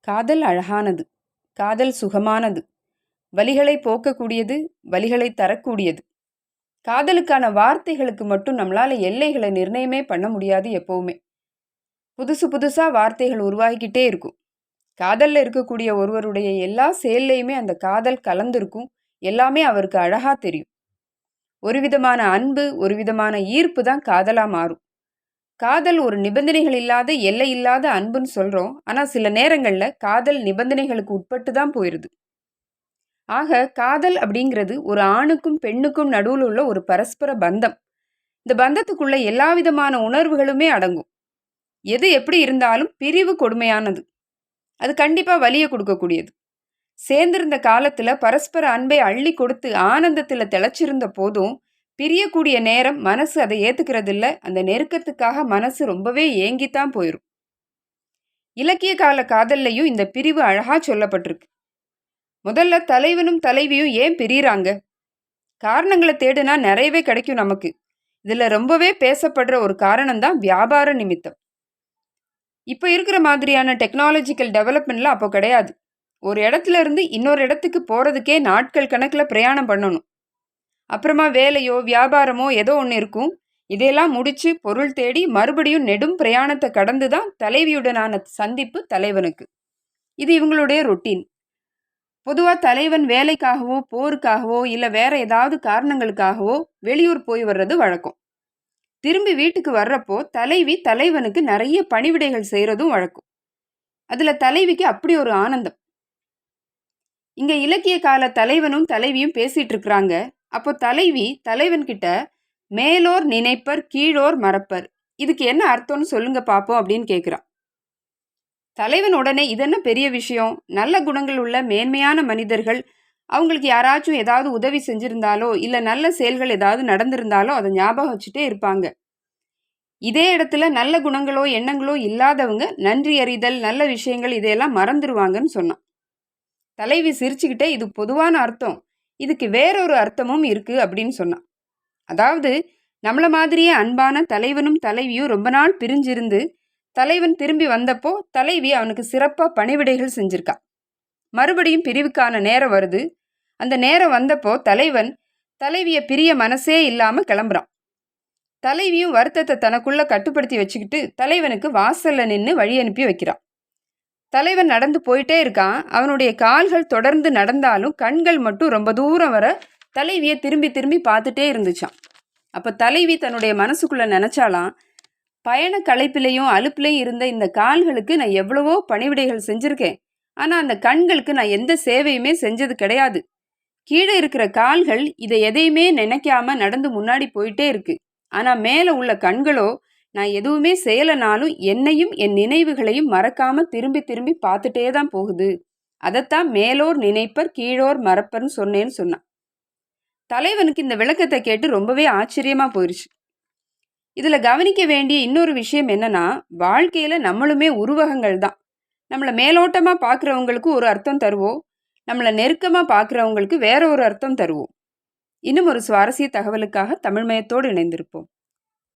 காதல் அழகானது. காதல் சுகமானது. வலிகளை போக்கக்கூடியது, வலிகளை தரக்கூடியது. காதலுக்கான வார்த்தைகளுக்கு மட்டும் நம்மளால எல்லைகளை நிர்ணயமே பண்ண முடியாது எப்பவுமே. புதுசு புதுசா வார்த்தைகள் உருவாகிக்கிட்டே இருக்கும். காதல்ல இருக்கக்கூடிய ஒருவருடைய எல்லா செயல்லையுமே அந்த காதல் கலந்திருக்கும். எல்லாமே அவருக்கு அழகா தெரியும். ஒரு விதமான அன்பு, ஒரு விதமான ஈர்ப்பு தான் காதலா மாறும். காதல் ஒரு நிபந்தனைகள் இல்லாத, எல்லை இல்லாத அன்புன்னு சொல்றோம். ஆனா சில நேரங்கள்ல காதல் நிபந்தனைகளுக்கு உட்பட்டு தான் போயிருது. ஆக காதல் அப்படிங்கிறது ஒரு ஆணுக்கும் பெண்ணுக்கும் நடுவுல உள்ள ஒரு பரஸ்பர பந்தம். இந்த பந்தத்துக்குள்ள எல்லா விதமான உணர்வுகளுமே அடங்கும். எது எப்படி இருந்தாலும் பிரிவு கொடுமையானது. அது கண்டிப்பா வலிய கொடுக்கக்கூடியது. சேர்ந்திருந்த காலத்துல பரஸ்பர அன்பை அள்ளி கொடுத்து ஆனந்தத்துல திளைச்சிருந்த போதும் பிரியக்கூடிய நேரம் மனசு அதை ஏத்துக்கிறது இல்ல. அந்த நெருக்கத்துக்காக மனசு ரொம்பவே ஏங்கித்தான் போயிரும். இலக்கிய கால காதல்லையும் இந்த பிரிவு அழகா சொல்லப்பட்டிருக்கு. முதல்ல தலைவனும் தலைவியும் ஏன் பிரியறாங்க? காரணங்களை தேடுனா நிறையவே கிடைக்கும் நமக்கு. இதுல ரொம்பவே பேசப்படுற ஒரு காரணம் தான் வியாபார நிமித்தம். இப்போ இருக்கிற மாதிரியான டெக்னாலஜிக்கல் டெவலப்மெண்ட்ல அப்போ கிடையாது. ஒரு இடத்துல இருந்து இன்னொரு இடத்துக்கு போறதுக்கே நாட்கள் கணக்குல பிரயாணம் பண்ணணும். அப்புறமா வேலையோ வியாபாரமோ ஏதோ ஒன்று இருக்கும். இதையெல்லாம் முடிச்சு பொருள் தேடி மறுபடியும் நெடும் பிரயாணத்தை கடந்து தான் தலைவியுடனான சந்திப்பு தலைவனுக்கு. இது இவங்களுடைய ரொட்டீன். பொதுவாக தலைவன் வேலைக்காகவோ போருக்காகவோ இல்லை வேற ஏதாவது காரணங்களுக்காகவோ வெளியூர் போய் வர்றது வழக்கம். திரும்பி வீட்டுக்கு வர்றப்போ தலைவி தலைவனுக்கு நிறைய பணிவிடைகள் செய்கிறதும் வழக்கம். அதில் தலைவிக்கு அப்படி ஒரு ஆனந்தம். இங்கே இலக்கிய கால தலைவனும் தலைவியும் பேசிட்டு இருக்கிறாங்க. அப்போ தலைவி தலைவன்கிட்ட மேலோர் நினைப்பர் கீழோர் மறப்பர், இதுக்கு என்ன அர்த்தம்னு சொல்லுங்க பார்ப்போம் அப்படின்னு கேட்குறான். தலைவன் உடனே இதென்ன பெரிய விஷயம், நல்ல குணங்கள் உள்ள மேன்மையான மனிதர்கள் அவங்களுக்கு யாராச்சும் ஏதாவது உதவி செஞ்சிருந்தாலோ இல்லை நல்ல செயல்கள் ஏதாவது நடந்திருந்தாலோ அதை ஞாபகம் வச்சுட்டே இருப்பாங்க. இதே இடத்துல நல்ல குணங்களோ எண்ணங்களோ இல்லாதவங்க நன்றி அறிதல் நல்ல விஷயங்கள் இதையெல்லாம் மறந்துடுவாங்கன்னு சொன்னான். தலைவி சிரிச்சுக்கிட்டே இது பொதுவான அர்த்தம், இதுக்கு வேறொரு அர்த்தமும் இருக்கு அப்படின்னு சொன்னான். அதாவது நம்மள மாதிரியே அன்பான தலைவனும் தலைவியும் ரொம்ப நாள் பிரிஞ்சிருந்து தலைவன் திரும்பி வந்தப்போ தலைவி அவனுக்கு சிறப்பாக பணிவிடைகள் செஞ்சிருக்கா. மறுபடியும் பிரிவுக்கான நேரம் வருது. அந்த நேரம் வந்தப்போ தலைவன் தலைவியை பிரிய மனசே இல்லாமல் கிளம்புறான். தலைவியும் வருத்தத்தை தனக்குள்ள கட்டுப்படுத்தி வச்சுக்கிட்டு தலைவனுக்கு வாசல்ல நின்று வழி அனுப்பி வைக்கிறான். தலைவன் நடந்து போயிட்டே இருக்கான். அவனுடைய கால்கள் தொடர்ந்து நடந்தாலும் கண்கள் மட்டும் ரொம்ப தூரம் வர தலைவியை திரும்பி திரும்பி பார்த்துட்டே இருந்துச்சான். அப்போ தலைவி தன்னுடைய மனசுக்குள்ள நினைச்சாலாம், பயண களைப்பிலையும் அலுப்புலையும் இருந்த இந்த கால்களுக்கு நான் எவ்வளவோ பணிவிடைகள் செஞ்சிருக்கேன். ஆனால் அந்த கண்களுக்கு நான் எந்த சேவையுமே செஞ்சது கிடையாது. கீழே இருக்கிற கால்கள் இதை எதையுமே நினைக்காம நடந்து முன்னாடி போயிட்டே இருக்கு. ஆனால் மேலே உள்ள கண்களோ நான் எதுவுமே செய்யலைனாலும் என்னையும் என் நினைவுகளையும் மறக்காம திரும்பி திரும்பி பார்த்துட்டே தான் போகுது. அதைத்தான் மேலோர் நினைப்பர் கீழோர் மறப்பர்னு சொன்னேன்னு சொன்னான். தலைவனுக்கு இந்த விளக்கத்தை கேட்டு ரொம்பவே ஆச்சரியமா போயிடுச்சு. இதுல கவனிக்க வேண்டிய இன்னொரு விஷயம் என்னன்னா, வாழ்க்கையில நம்மளுமே உருவகங்கள் தான். நம்மளை மேலோட்டமா பார்க்குறவங்களுக்கு ஒரு அர்த்தம் தருவோம், நம்மளை நெருக்கமா பார்க்குறவங்களுக்கு வேற ஒரு அர்த்தம் தருவோம். இன்னும் ஒரு சுவாரஸ்ய தகவலுக்காக தமிழ்மயத்தோடு இணைந்திருப்போம்.